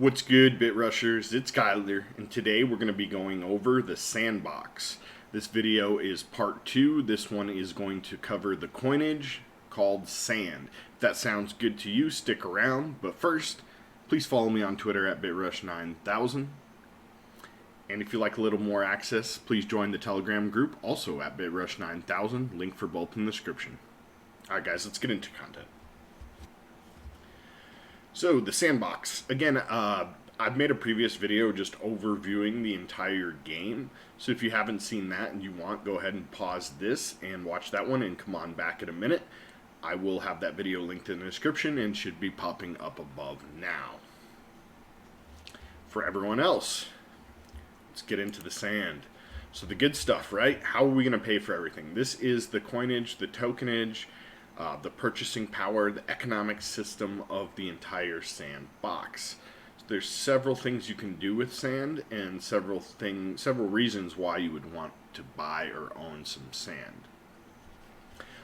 What's good, Bit Rushers? It's Kyler, and today we're going to be going over the Sandbox. This video is part 2. This one is going to cover the coinage called Sand. If that sounds good to you, stick around. But first, please follow me on Twitter at BitRush9000. And if you like a little more access, please join the Telegram group, also at BitRush9000. Link for both in the description. Alright guys, let's get into content. So, the Sandbox. Again, I've made a previous video just overviewing the entire game. So if you haven't seen that and you want, go ahead and pause this and watch that one and come on back in a minute. I will have that video linked in the description and should be popping up above now. For everyone else, let's get into the sand. So the good stuff, right? How are we going to pay for everything? This is the coinage, the tokenage, the purchasing power, the economic system of the entire Sandbox. So there's several things you can do with sand, and several reasons why you would want to buy or own some sand.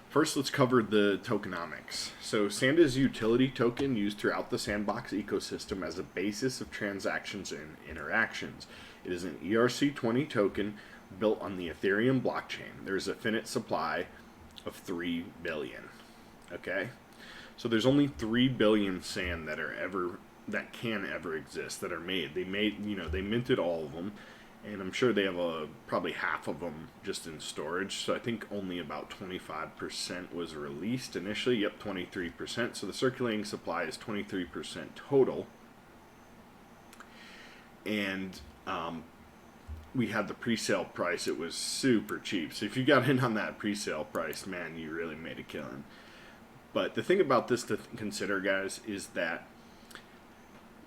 First, let's cover the tokenomics. So sand is a utility token used throughout the Sandbox ecosystem as a basis of transactions and interactions. It is an ERC20 token built on the Ethereum blockchain. There is a finite supply of 3 billion. Okay, so there's only 3 billion sand that can ever exist, that are made. They minted all of them, and I'm sure they have probably half of them just in storage. So I think only about 25% was released initially. Yep, 23%. So the circulating supply is 23% total. And we had the pre-sale price. It was super cheap. So if you got in on that pre-sale price, man, you really made a killing. But the thing about this to consider, guys, is that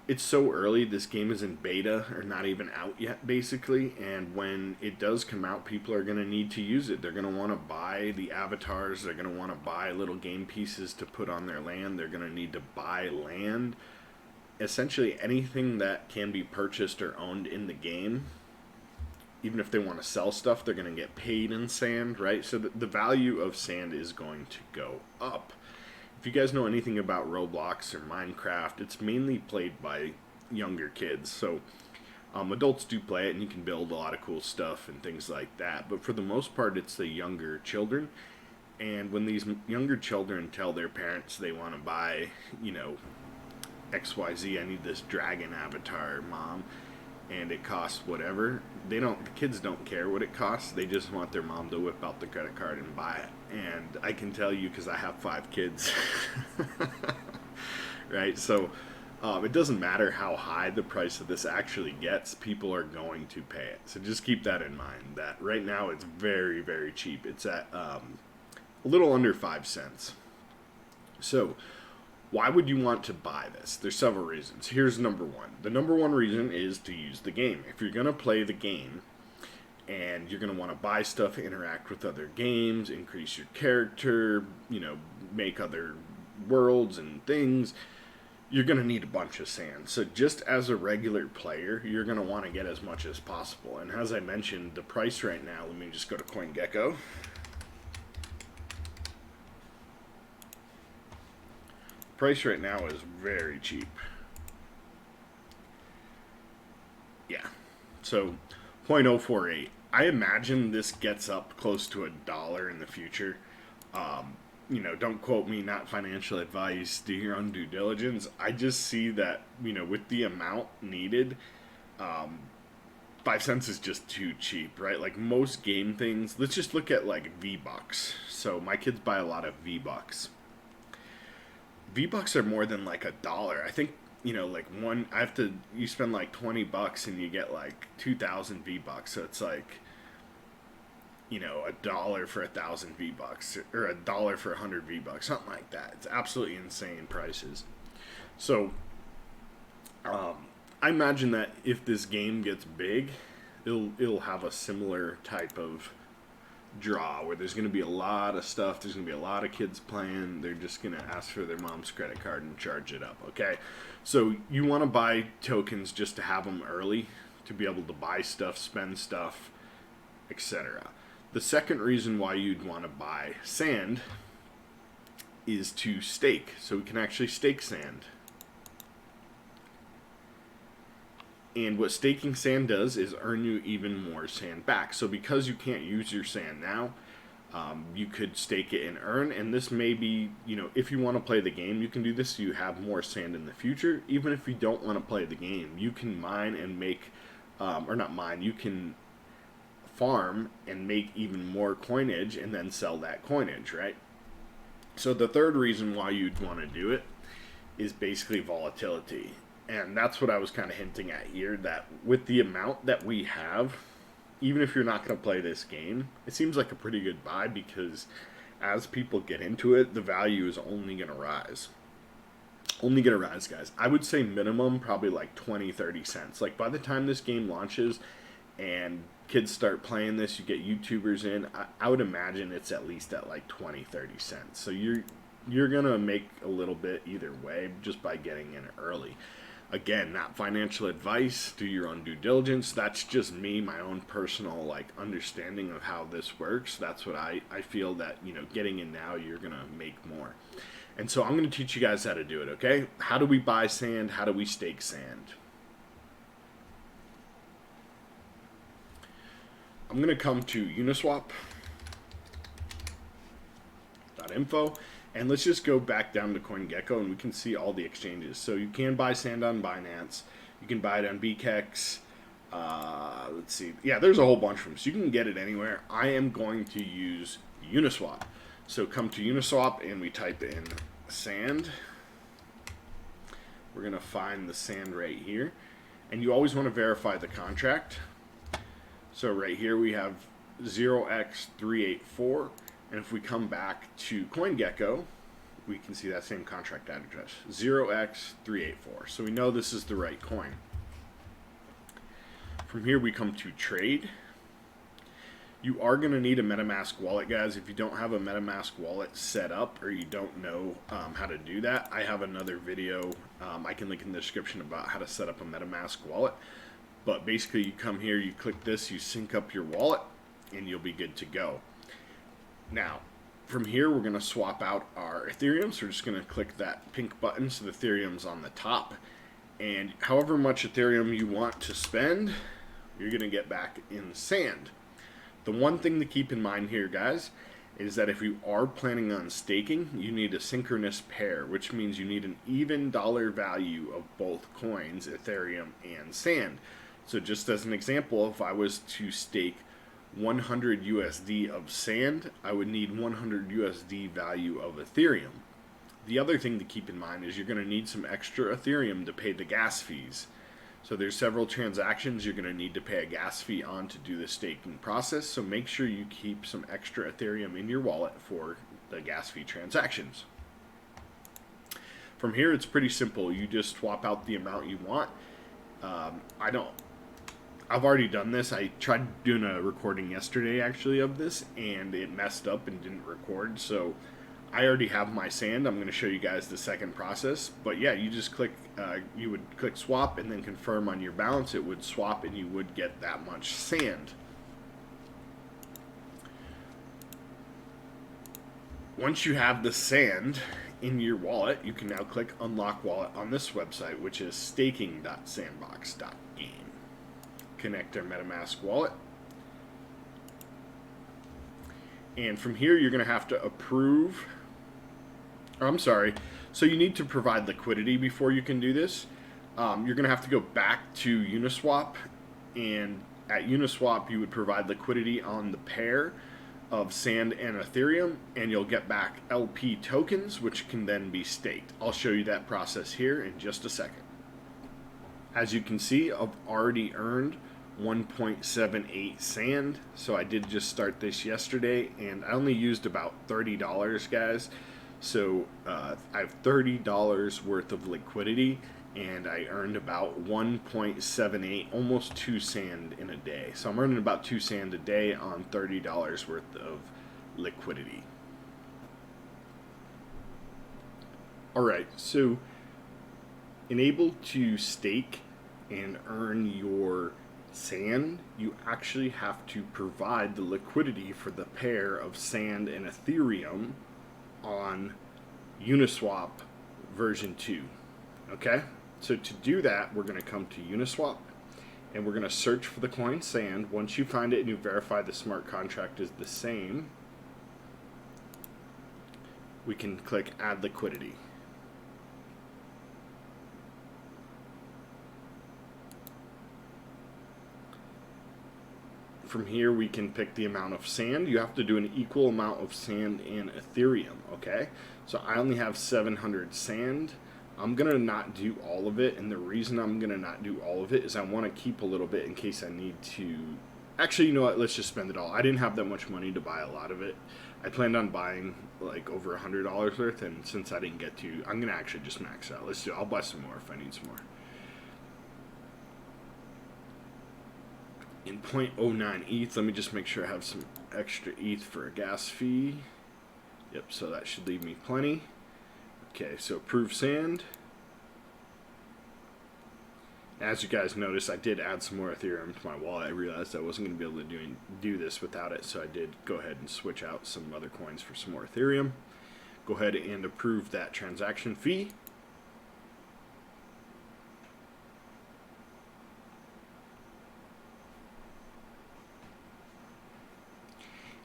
it's so early. This game is in beta, or not even out yet, basically. And when it does come out, people are going to need to use it. They're going to want to buy the avatars. They're going to want to buy little game pieces to put on their land. They're going to need to buy land. Essentially anything that can be purchased or owned in the game. Even if they want to sell stuff, they're going to get paid in sand, right? So the value of sand is going to go up. If you guys know anything about Roblox or Minecraft, it's mainly played by younger kids. So adults do play it, and you can build a lot of cool stuff and things like that. But for the most part, it's the younger children. And when these younger children tell their parents they want to buy, XYZ, I need this dragon avatar, mom, and it costs whatever, the kids don't care what it costs. They just want their mom to whip out the credit card and buy it. And I can tell you, because I have 5 kids, right? So it doesn't matter how high the price of this actually gets, people are going to pay it. So just keep that in mind, that right now it's very, very cheap. It's at a little under 5 cents. So why would you want to buy this? There's several reasons. Here's number one. The number one reason is to use the game. If you're going to play the game and you're going to want to buy stuff, interact with other games, increase your character, make other worlds and things, you're going to need a bunch of sand. So just as a regular player, you're going to want to get as much as possible. And as I mentioned, the price right now, let me just go to CoinGecko. Price right now is very cheap. Yeah, so 0.048. I imagine this gets up close to $1 in the future. Don't quote me, not financial advice. Do your own due diligence. I just see that, with the amount needed, 5 cents is just too cheap, right? Like most game things, let's just look at like V-Bucks. So my kids buy a lot of V-Bucks. V-Bucks are more than like $1. I think, you spend like $20 and you get like 2,000 V-Bucks. So it's like, $1 for 1,000 V-Bucks, or $1 for 100 V-Bucks, something like that. It's absolutely insane prices. So, I imagine that if this game gets big, it'll have a similar type of draw where there's going to be a lot of stuff. There's going to be a lot of kids playing. They're just going to ask for their mom's credit card and charge it up. Okay, so you want to buy tokens just to have them early, to be able to buy stuff, spend stuff, etc. The second reason why you'd want to buy sand is to stake. So we can actually stake sand. And what staking sand does is earn you even more sand back. So because you can't use your sand now, you could stake it and earn. And this may be, if you want to play the game, you can do this so you have more sand in the future. Even if you don't want to play the game, you can mine and make, or not mine, you can farm and make even more coinage and then sell that coinage, right? So the third reason why you'd want to do it is basically volatility. And that's what I was kind of hinting at here, that with the amount that we have, even if you're not going to play this game, it seems like a pretty good buy, because as people get into it, the value is only going to rise. Only going to rise, guys. I would say minimum probably like 20, 30 cents. Like by the time this game launches and kids start playing this, you get YouTubers in, I would imagine it's at least at like 20, 30 cents. So you're going to make a little bit either way just by getting in early. Again, not financial advice. Do your own due diligence. That's just me, my own personal understanding of how this works. That's what I feel that, getting in now, you're going to make more. And so I'm going to teach you guys how to do it, okay? How do we buy sand? How do we stake sand? I'm going to come to Uniswap.info. And let's just go back down to CoinGecko, and we can see all the exchanges. So you can buy sand on Binance. You can buy it on BKEX. Let's see. Yeah, there's a whole bunch of them. So you can get it anywhere. I am going to use Uniswap. So come to Uniswap, and we type in sand. We're going to find the sand right here. And you always want to verify the contract. So right here we have 0x384. And if we come back to CoinGecko, we can see that same contract address, 0x384. So we know this is the right coin. From here we come to trade. You are going to need a MetaMask wallet, guys. If you don't have a MetaMask wallet set up, or you don't know how to do that, I have another video I can link in the description about how to set up a MetaMask wallet. But basically you come here, you click this, you sync up your wallet, and you'll be good to go. Now, from here, we're going to swap out our Ethereum. So we're just going to click that pink button so the Ethereum's on the top. And however much Ethereum you want to spend, you're going to get back in sand. The one thing to keep in mind here, guys, is that if you are planning on staking, you need a synchronous pair, which means you need an even dollar value of both coins, Ethereum and sand. So just as an example, if I was to stake 100 USD of sand, I would need 100 USD value of Ethereum. The other thing to keep in mind is you're going to need some extra Ethereum to pay the gas fees. So there's several transactions you're going to need to pay a gas fee on to do the staking process. So make sure you keep some extra Ethereum in your wallet for the gas fee transactions. From here, it's pretty simple. You just swap out the amount you want. I've already done this. I tried doing a recording yesterday, actually, of this, and it messed up and didn't record. So I already have my sand. I'm going to show you guys the second process. But yeah, you just click, you would click swap and then confirm on your balance. It would swap and you would get that much sand. Once you have the sand in your wallet, you can now click unlock wallet on this website, which is staking.sandbox.game. Connect our MetaMask wallet. And from here, you're going to have to approve. So you need to provide liquidity before you can do this. You're going to have to go back to Uniswap. And at Uniswap, you would provide liquidity on the pair of sand and Ethereum. And you'll get back LP tokens, which can then be staked. I'll show you that process here in just a second. As you can see, I've already earned 1.78 sand. So I did just start this yesterday, and I only used about $30, guys. So I have $30 worth of liquidity, and I earned about 1.78, almost 2 sand in a day. So I'm earning about 2 sand a day on $30 worth of liquidity. Alright, so enable to stake and earn your sand, you actually have to provide the liquidity for the pair of sand and Ethereum on Uniswap version 2. Okay, so to do that, we're going to come to Uniswap. and we're going to search for the coin sand. Once you find it and you verify the smart contract is the same, we can click add liquidity. From here we can pick the amount of sand. You have to do an equal amount of sand and Ethereum, okay? So I only have 700 sand. I'm gonna not do all of it, and the reason I'm gonna not do all of it is I want to keep a little bit in case I need to. Actually, you know what, let's just spend it all. I didn't have that much money to buy a lot of it. I planned on buying like over $100 worth, and since I didn't get to, I'm gonna actually just max out. Let's do, I'll buy some more if I need some more. In 0.09 ETH, let me just make sure I have some extra ETH for a gas fee. Yep, so that should leave me plenty. Okay, so approve sand. As you guys noticed, I did add some more Ethereum to my wallet. I realized I wasn't going to be able to do this without it, so I did go ahead and switch out some other coins for some more Ethereum. Go ahead and approve that transaction fee.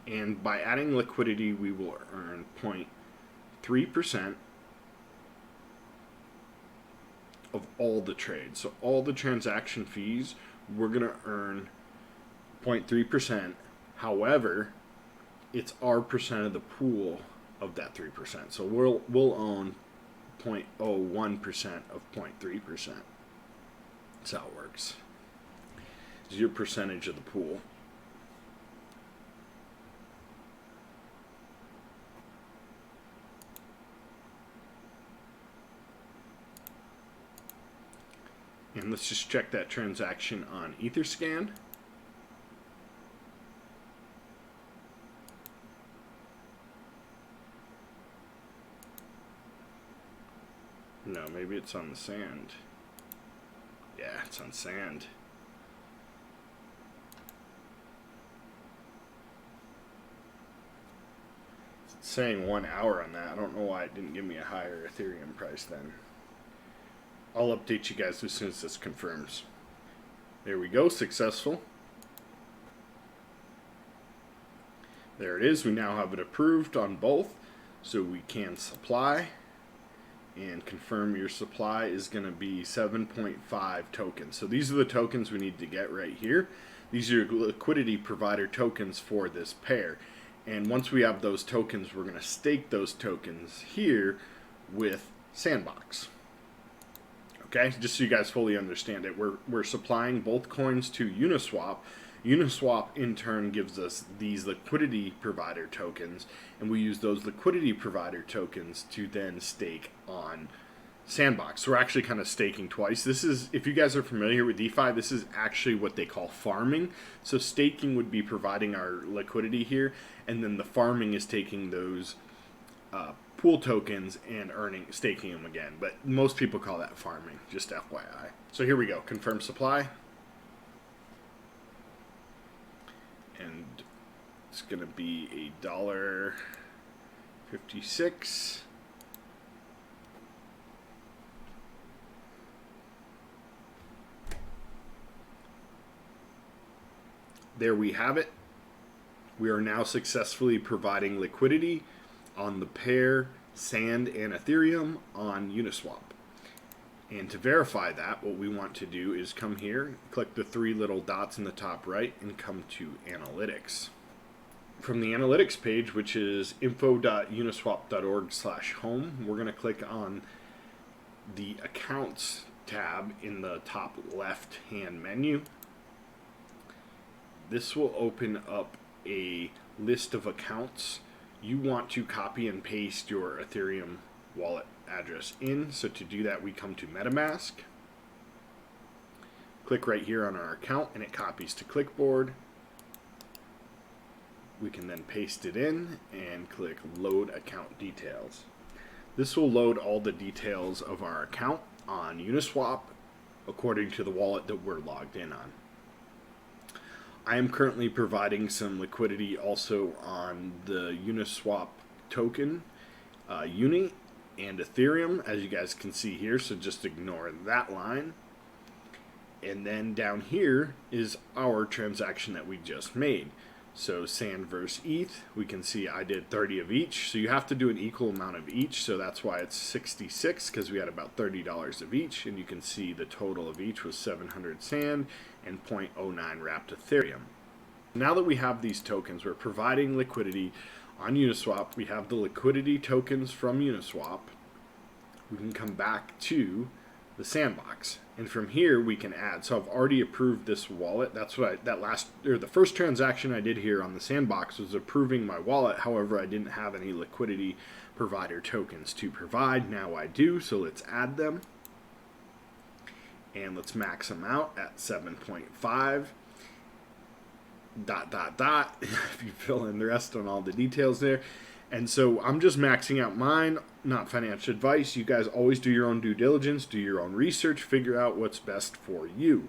And by adding liquidity, we will earn 0.3% of all the trades. So all the transaction fees, we're going to earn 0.3%. However, it's our percent of the pool of that 3%. So we'll own 0.01% of 0.3%. That's how it works. It's your percentage of the pool. And let's just check that transaction on Etherscan. No, maybe it's on the sand. Yeah, it's on sand. It's saying 1 hour on that. I don't know why it didn't give me a higher Ethereum price then. I'll update you guys as soon as this confirms. There we go, successful. There it is. We now have it approved on both, so we can supply and confirm your supply is going to be 7.5 tokens. So these are the tokens we need to get right here. These are your liquidity provider tokens for this pair. And once we have those tokens, we're going to stake those tokens here with Sandbox. Okay, just so you guys fully understand it, we're supplying both coins to Uniswap. Uniswap in turn gives us these liquidity provider tokens, and we use those liquidity provider tokens to then stake on Sandbox. So we're actually kind of staking twice. This is, if you guys are familiar with DeFi, this is actually what they call farming. So staking would be providing our liquidity here, and then the farming is taking those pool tokens and staking them again. But most people call that farming, just FYI. So here we go, confirm supply. And it's going to be $1.56. There we have it. We are now successfully providing liquidity on the pair Sand and Ethereum on Uniswap. And to verify that, what we want to do is come here, click the three little dots in the top right, and come to Analytics. From the Analytics page, which is info.uniswap.org/home, we're going to click on the Accounts tab in the top left-hand menu. This will open up a list of accounts. You want to copy and paste your Ethereum wallet address in. So to do that, we come to MetaMask, click right here on our account, and it copies to clipboard. We can then paste it in and click Load Account Details. This will load all the details of our account on Uniswap according to the wallet that we're logged in on. I am currently providing some liquidity also on the Uniswap token, Uni, and Ethereum, as you guys can see here, so just ignore that line. And then down here is our transaction that we just made. So sand versus ETH, we can see I did 30 of each. So you have to do an equal amount of each. So that's why it's 66, because we had about $30 of each. And you can see the total of each was 700 sand and 0.09 wrapped Ethereum. Now that we have these tokens, we're providing liquidity on Uniswap. We have the liquidity tokens from Uniswap. We can come back to the Sandbox, and from here we can add. So I've already approved this wallet. That's what the first transaction I did here on the Sandbox was approving my wallet. However, I didn't have any liquidity provider tokens to provide. Now I do, so let's add them, and let's max them out at 7.5 ... if you fill in the rest on all the details there. And so I'm just maxing out mine, not financial advice. You guys always do your own due diligence, do your own research, figure out what's best for you.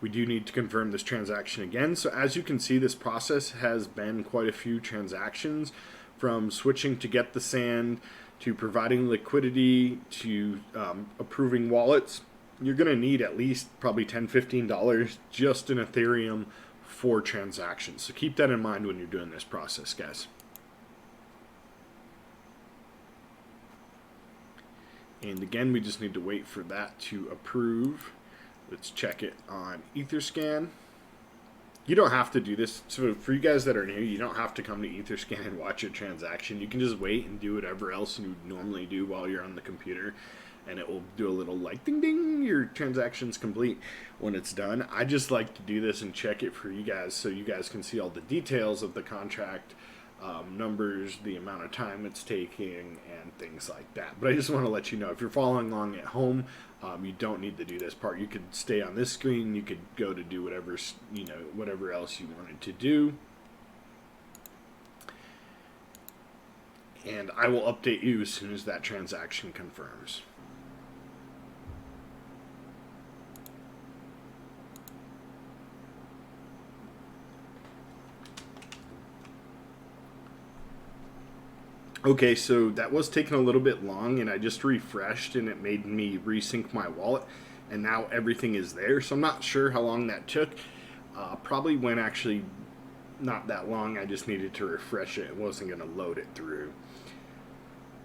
We do need to confirm this transaction again. So as you can see, this process has been quite a few transactions, from switching to get the sand, to providing liquidity, to approving wallets. You're going to need at least probably $10, $15 just in Ethereum for transactions. So keep that in mind when you're doing this process, guys. And again, we just need to wait for that to approve. Let's check it on Etherscan. You don't have to do this. So for you guys that are new, you don't have to come to Etherscan and watch your transaction. You can just wait and do whatever else you normally do while you're on the computer, and it will do a little like ding ding, your transaction's complete when it's done. I just like to do this and check it for you guys so you guys can see all the details of the contract, numbers, the amount of time it's taking, and things like that. But I just want to let you know, if you're following along at home, you don't need to do this part. You could stay on this screen, you could go to do whatever, whatever else you wanted to do. And I will update you as soon as that transaction confirms. Okay, so that was taking a little bit long, and I just refreshed and it made me resync my wallet, and now everything is there. So I'm not sure how long that took. Probably went actually not that long. I just needed to refresh it. It wasn't going to load it through.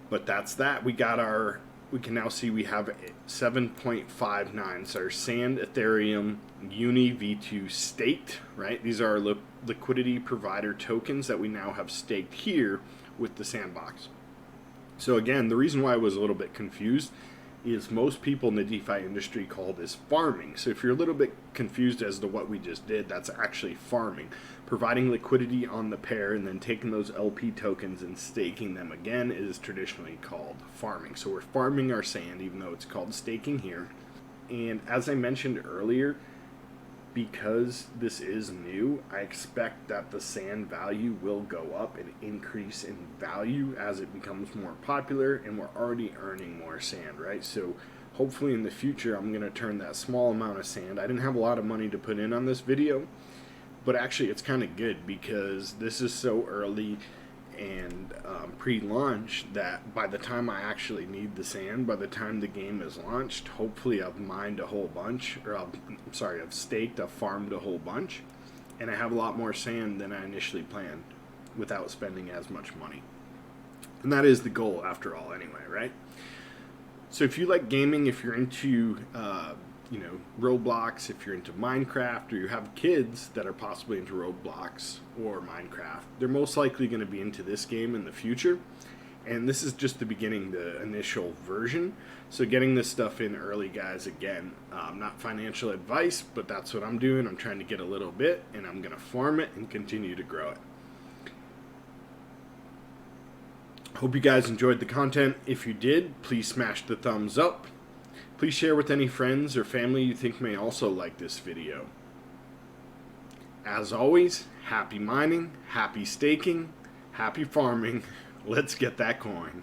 But that's that. We can now see we have 7.59. So our Sand, Ethereum, Uni V2 staked, right? These are our liquidity provider tokens that we now have staked here with the Sandbox. So again, the reason why I was a little bit confused is most people in the DeFi industry call this farming. So if you're a little bit confused as to what we just did, that's actually farming. Providing liquidity on the pair and then taking those LP tokens and staking them again is traditionally called farming. So we're farming our sand, even though it's called staking here. And as I mentioned earlier, because this is new, I expect that the sand value will go up and increase in value as it becomes more popular, and we're already earning more sand, right? So hopefully in the future I'm going to turn that small amount of sand. I didn't have a lot of money to put in on this video, but actually it's kind of good because this is so early and pre-launch that by the time I actually need the sand, by the time the game is launched, hopefully I've mined a whole bunch, or I've staked, I've farmed a whole bunch, and I have a lot more sand than I initially planned without spending as much money. And that is the goal after all anyway, right? So if you like gaming, if you're into Roblox, if you're into Minecraft, or you have kids that are possibly into Roblox or Minecraft, they're most likely going to be into this game in the future. And this is just the beginning, the initial version. So getting this stuff in early, guys, again, not financial advice, but that's what I'm doing. I'm trying to get a little bit, and I'm going to farm it and continue to grow it. Hope you guys enjoyed the content. If you did, please smash the thumbs up. Please share with any friends or family you think may also like this video. As always, happy mining, happy staking, happy farming. Let's get that coin.